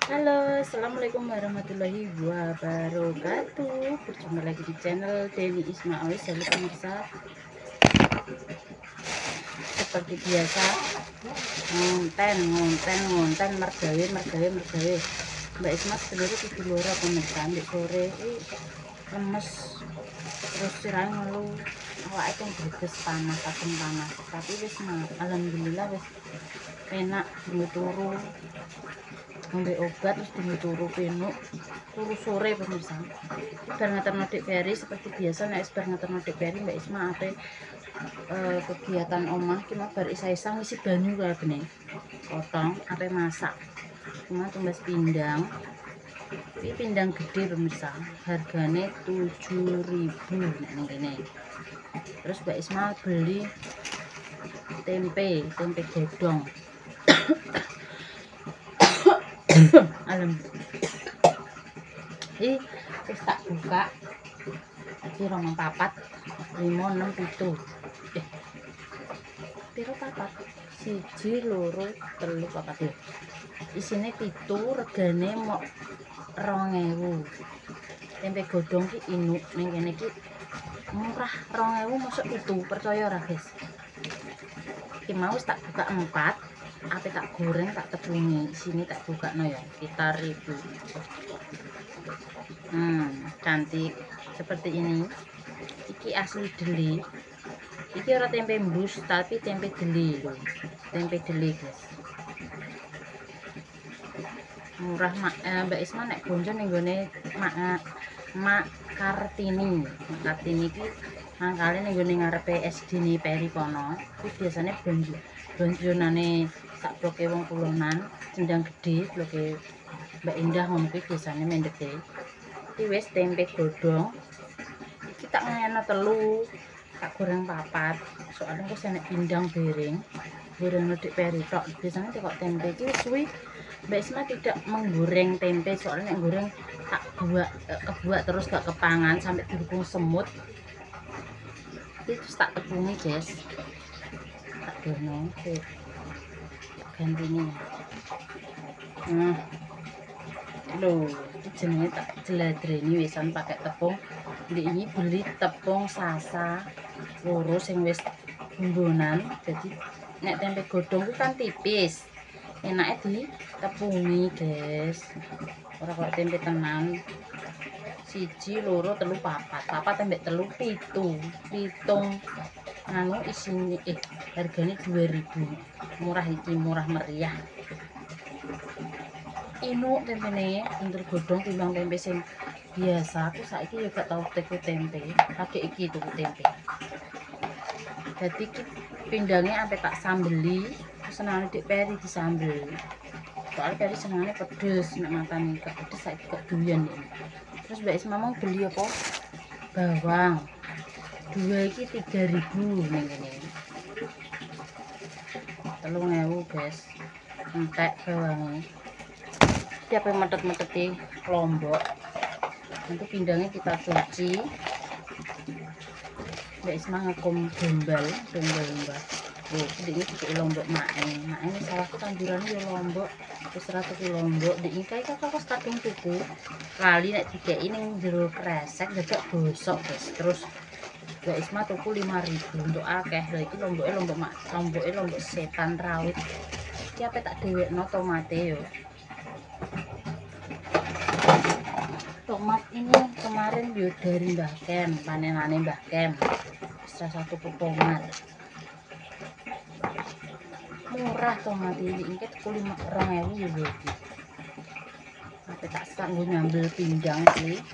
Halo, assalamualaikum warahmatullahi wabarakatuh. Berjumpa lagi di channel Dewi Ismail. Halo pemirsa, seperti biasa ngonten mergawe. Mbak Isma sebenarnya tidur luar pemirsa, ambil sore lemes terus sirang ngeluh awake kan greges panas tapi wis alhamdulillah wis enak turu ngombe obat terus turu penuk turu sore pemirsa. Bar ngaterno Dik Peri seperti biasa nek bar ngaterno Dik Peri Mbak Isma ape kegiatan omah ki mau bar isa-isa ngisi banyu kabeh potong ape masak cuma tumbas pindang. Ini pindang gede pemirsa, harganya 7.000 nek ning kene. Terus Mbak Isma beli tempe godong. Ini wis tak buka. Iki 4, 5, 6, 7. Piro papat? 1, 2, 3, 4 ya. Isine 7, regane mok 2.000. Tempe godong ki inuk ning kene ki murah 2.000 mosok 7, percaya ora guys. Iki mau tak buka 4, ape tak goreng tak tepungin. Sini tak bukakno ya, sekitar 1.000. Cantik seperti ini. Iki asli deli. Iki ora tempe embus tapi tempe deli lho. Tempe deli guys. Murah Mbak Isma nek bonjo ning gone Mak Kartini. Mak Kartini iki mangkale ning gone ngarepe SD ni Peri kono. Kuwi biasane bonjonane sak bloke wong kulonan, cendang gede bloke Mbak Indah ngono kuwi biasane mendeke. Iki wis tempe godhong. Iki tak ngene telu, tak goreng 4. Soalnya aku senek pindang bereng. Goreng Dik Peri tok. Biasanya kok tempe iki suwi Mbak Isma tidak menggoreng tempe soalnya nek goreng tak kebuak terus gak kepangan sampai dirukung semut. Terus tak tepungi guys. Tak dono ganti ini. Loh, jenenge tak jeladreni wisan pakai tepung. Ini beli tepung sasa loro sing wis bumbunan. Jadi nek tempe godhong ku kan tipis. Enake ditepungi, guys. Ora kok tempe tenan. 1, 2, 3, 4. 4 ambek 3 7. Anu isine hargane 2.000. Murah iki, murah meriah. Inuk tempene bentul godhong timbang tempe sing biasa. Aku saiki yo gak tau tuku tempe, pakai iki tuku tempe. Dadi iki pindange ampe tak sambeli, senengane Dik Peri disambel. Soalnya Peri senengane pedes, nek matane gak pedes saiki gak doyan iki. Terus Mbak Isma mau beli apa? Bawang. 2 iki 3.000 ning kene. 3.000 guys. Entek bawange. Siapa yang metet-meteti lombok. Nanti pindangnya kita cuci. Mbak Isma ngakum gombal mbak. Ini cuci lombok mae salah tandurannya ya lombok. Terus 100 lombok. Ini kayak kakak kadung tuku. Lali nek dikei ning jero kresek dadak bosok guys. Terus Mbak Isma tuku 5.000 untuk akeh. Lah iki lomboke lombok setan rawit. Iki ape tak dhewekno tomate yo. Tomat ini kemarin bio dari Mbah Kem, panenane Mbah Kem. Salah satu tomat. Murah tomat ini tuku 2.000 ya iki. Tapi tak sanggup nyambel pindang sih.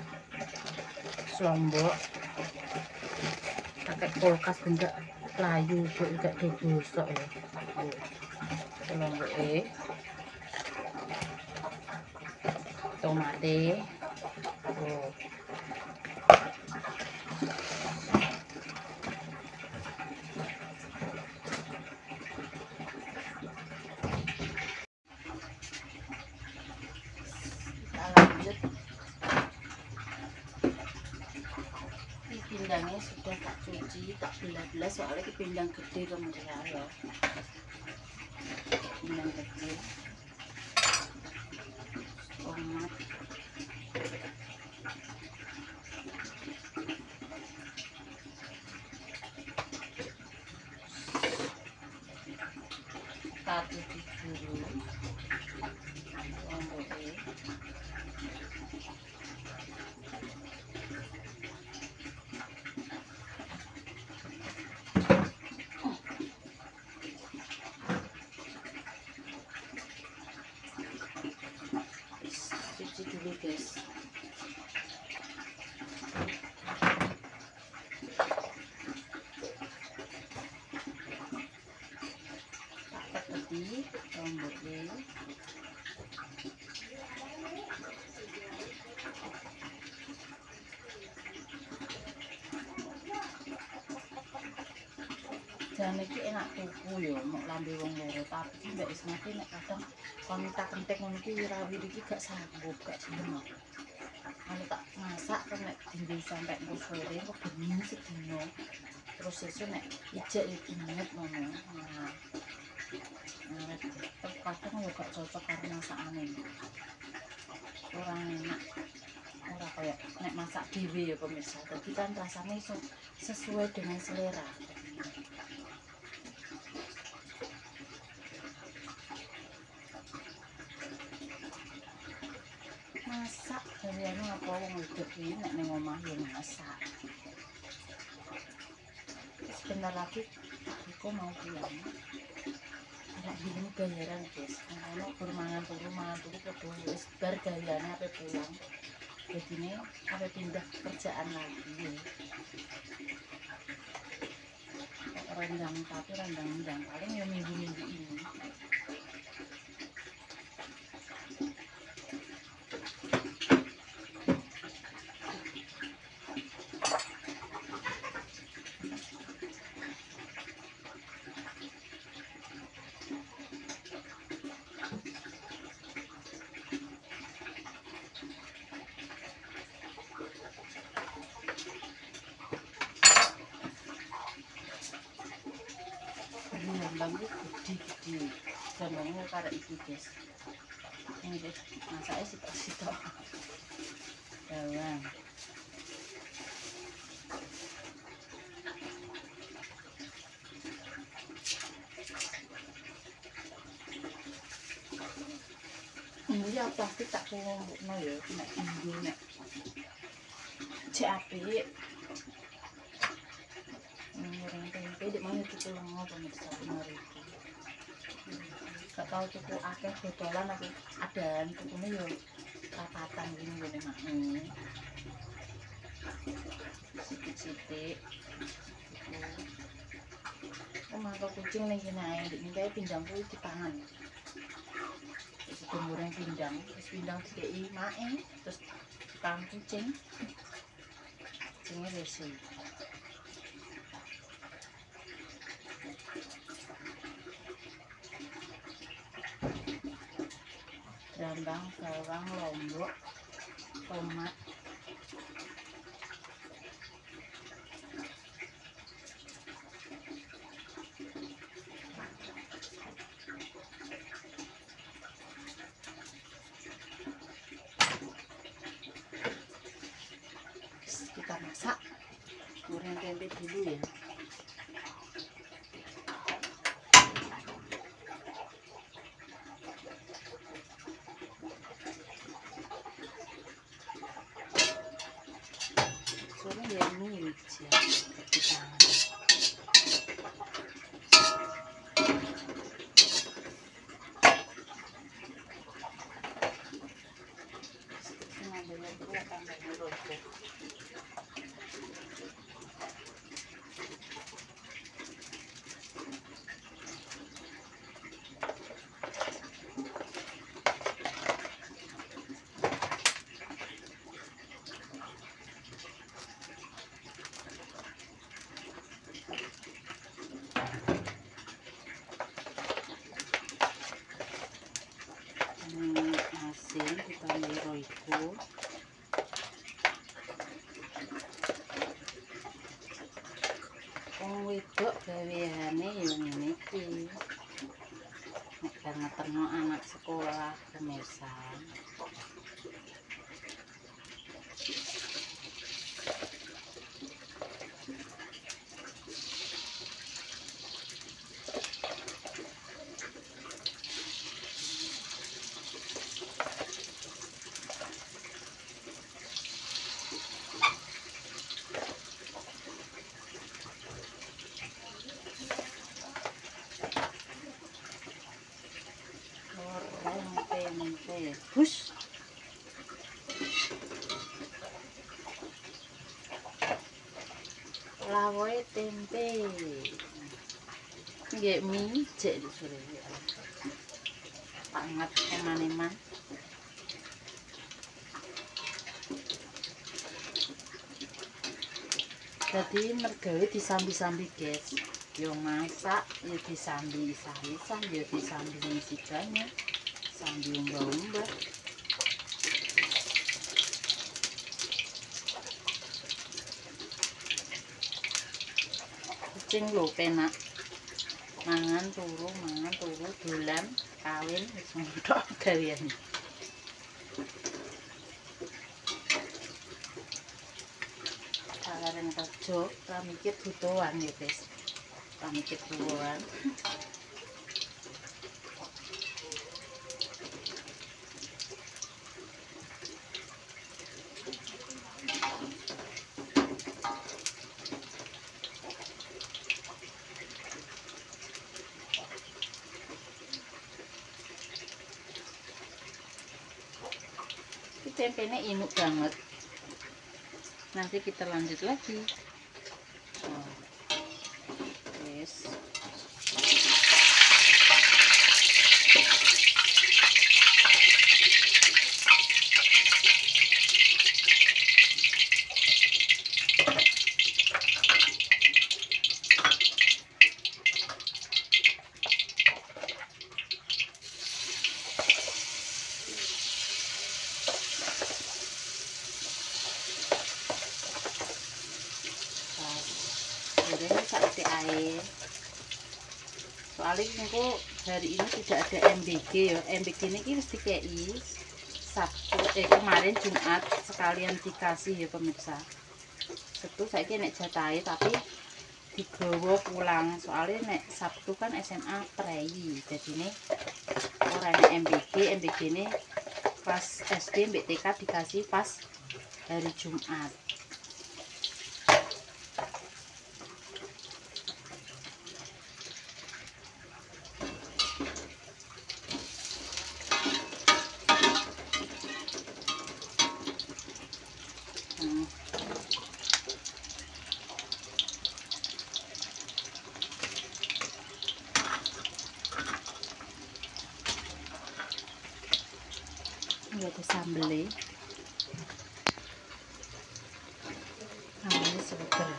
Lombok. Pakai kulkas benda layu juga digosok ya. Lomboke. Tomate. Lanjut, pindangnya sudah tak cuci, tak belah-belah soalnya ini pindang gede kemudian ya. Pindang gede dulu guys. Tak peti lomboknya. Jan iki enak tuku ya, mau lambe wong loro, tapi mbak Ismati nek kadang kon kentek ngono iki wirawir iki gak sanggup, gak gelem. Anu tak masak kan nek dindi sampai sore kok bening sedino. Terus sesuk nek ijek iki banget ngono. Nah. Kadang ya gak cocok karo masakane. Orang enak. Ora kayak nek masak dhewe ya pemirsa. Jadi kan rasanya sesuai dengan selera. Masak gaweane apa wong wedok iki nek ning omah yo masak. Sebentar lagi aku mau pulang. Anak bingung bayaran guys. Ono mangan turu padha wis bar gaweane ape pulang. Jadine ape pindah kerjaan lagi. Rendang paling ya minggu-minggu ini. Rendang gede-gede. Jangan karek iki guys. Ini guys, masaknya sitok-sitok. Bawang. Ini ya plastik tak kumpulno ya, nek dinggo nek cek apik. Goreng tempe di mana tuku lengo pemirsa 5.000. Gak tau tuku akeh botolan aku adan tukune yo rapatan gini ngene makne. Sithik-sithik. Mangkok kucing ning kene ae ndek nikae pindang kuwi dipangan. Wis goreng pindang, wis pindang dikeki mae terus dipangan kucing. Kucinge resi. Rendang, bawang, lombok, tomat, kita masak goreng tempe dulu ya. Soalnya ya mirip sih kita. Asin ditambahi roiko. Wong wedok gaweane ya ngene iki. Nek ngeterno anak sekolah pemirsa. Hush. sawoe tempe. Nggih mie jek sore. Pangat eman-eman. Jadi mergawe disambi-sambi guys. Yo masak, yo disambi isah-isah, yo disambi ngisi banyak, sambi umbah-umbah. Kucing lho penak. Mangan turu dolan kawin wis mentok gawean. Karen kerja, ra mikir butuhan ya guys. Ra mikir butuhan. Tempenya inuk banget. Nanti kita lanjut lagi. Yes. Goreng saiki air. Soalnya niku hari ini tidak ada MBG ya. MBG ini wis dikei Sabtu kemarin Jumat sekalian dikasih ya pemirsa. Sabtu saiki nek jatahe tapi digawa pulang. Soalnya nek Sabtu kan SMA prei. Jadi ini ora nek MBG ini pas SD mbek TK dikasih pas hari Jumat. Ini ada sambelnya. Sambelnya seger.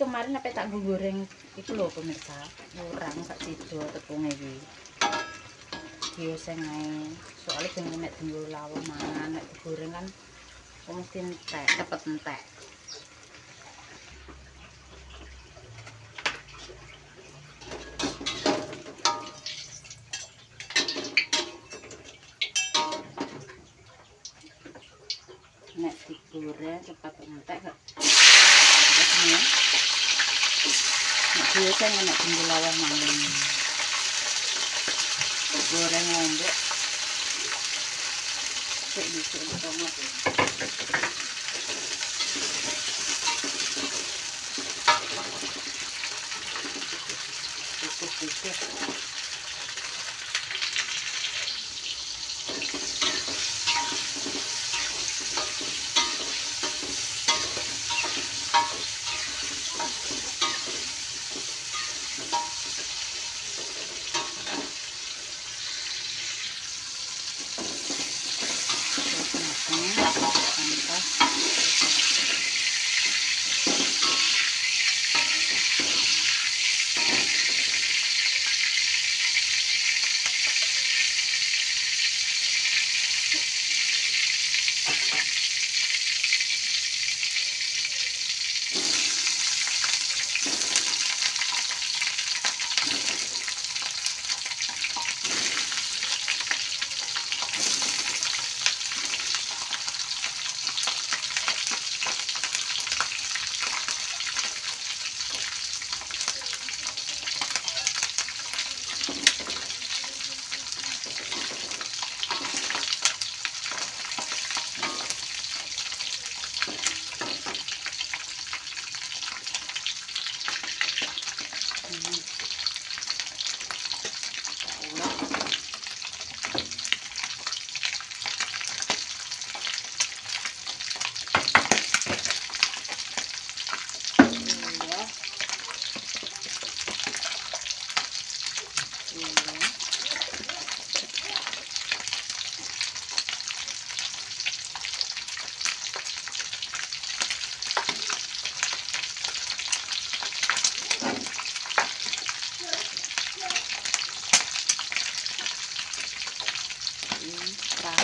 Kemarin apa tak goreng itu loh pemirsa, kurang gak tidur tepung iki. Yo sing ae. Soale jenenge nek dienggo lawa mangan nek digoreng kan mesti entek, cepet entek. Nek digoreng cepat entek kok. Terus ini. Nek biasa nek dienggo lawa mangan. Goreng lombok. Cek bisa tomat. Cukup.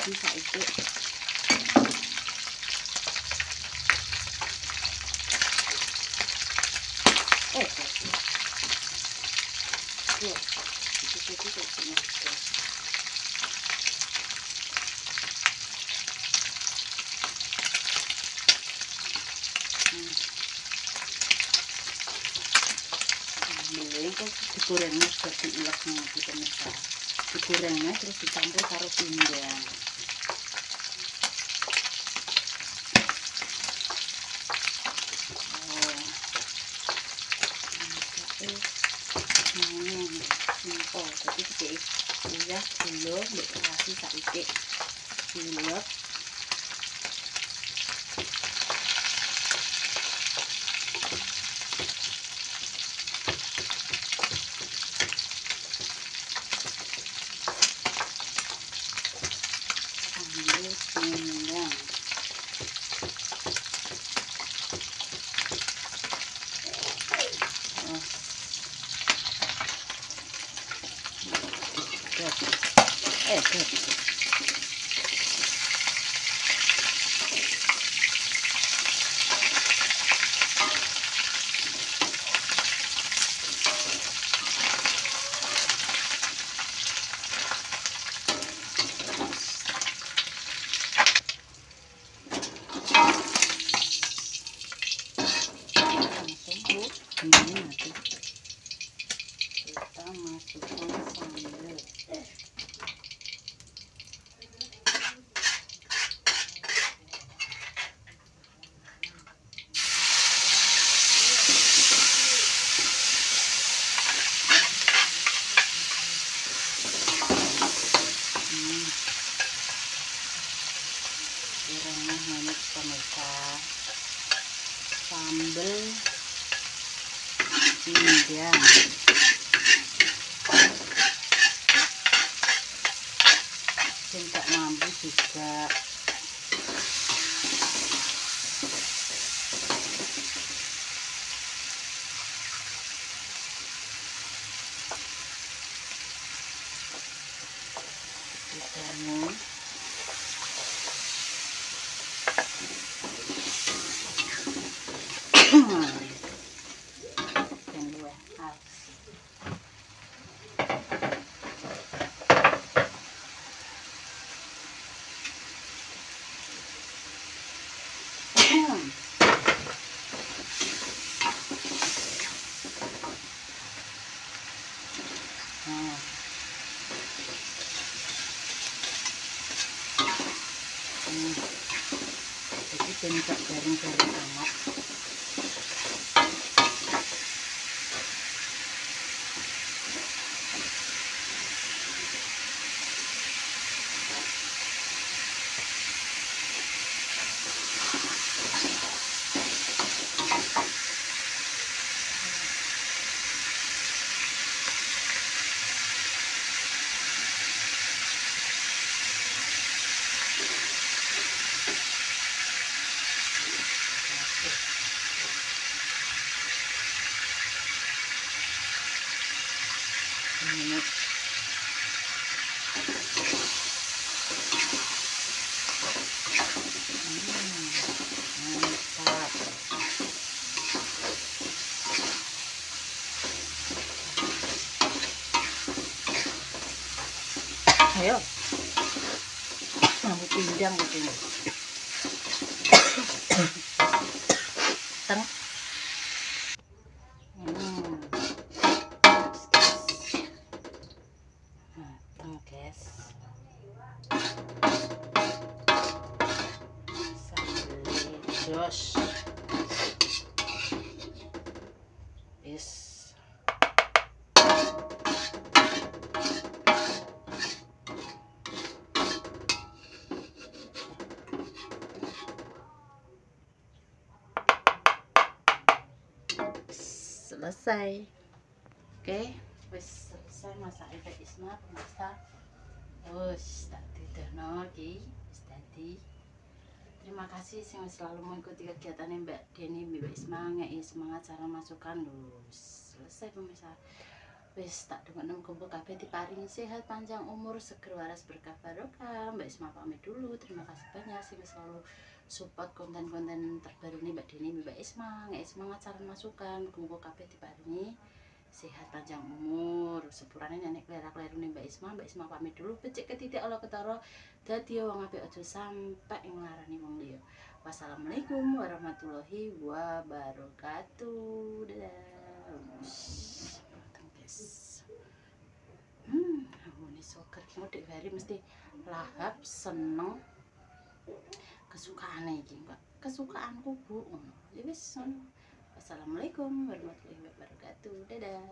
dadi saiki. Kok digorengnya sudah diulek nanti pemirsa. Digorengnya terus dicampur karo pindang. Simpel, jadi dikei uyah gula mbek kasih saiki diulek. Pindang. Ini nanti kita masukkan sambal. Kurangnya hanya pemirsa sambal pindang. Tidak mampu juga. Ditemu. Jadi bentuk garing-garing amat. Ini mantap. Ayo, mau pindang gitu. Teng. Guys, sambal jos bis selesai. Oke, wis selesai masak Ibu Isma pemirsa. Wis tak didono iki wis dadi. Terima kasih yang selalu mengikuti kegiatan Mbak Deni, Mbak Isma, ngei semangat cara masukan lho. Selesai pemirsa. Wis tak dongakno muga kabeh diparingi sehat, panjang umur, seger waras, berkah barokah. Mbak Isma pamit dulu. Terima kasih banyak sih selalu support konten-konten terbaru nih Mbak Dini, Mbak Isma, nggak semangat saran masukan. Muga kabeh diparingi sehat panjang umur. Sepurane nenek klera-kleru nih Mbak Isma. Mbak Isma pamit dulu. Becik ketitik Allah ketara dadi wong apik aja sampai nglarani wong liya. Wassalamualaikum warahmatullahi wabarakatuh. Dadah. Guys. Ini soker mudik hari mesti lahap seneng kesukaane iki, Mbak. Kesukaanku Bu. Ya wis ngono. Wassalamualaikum warahmatullahi wabarakatuh. Dadah.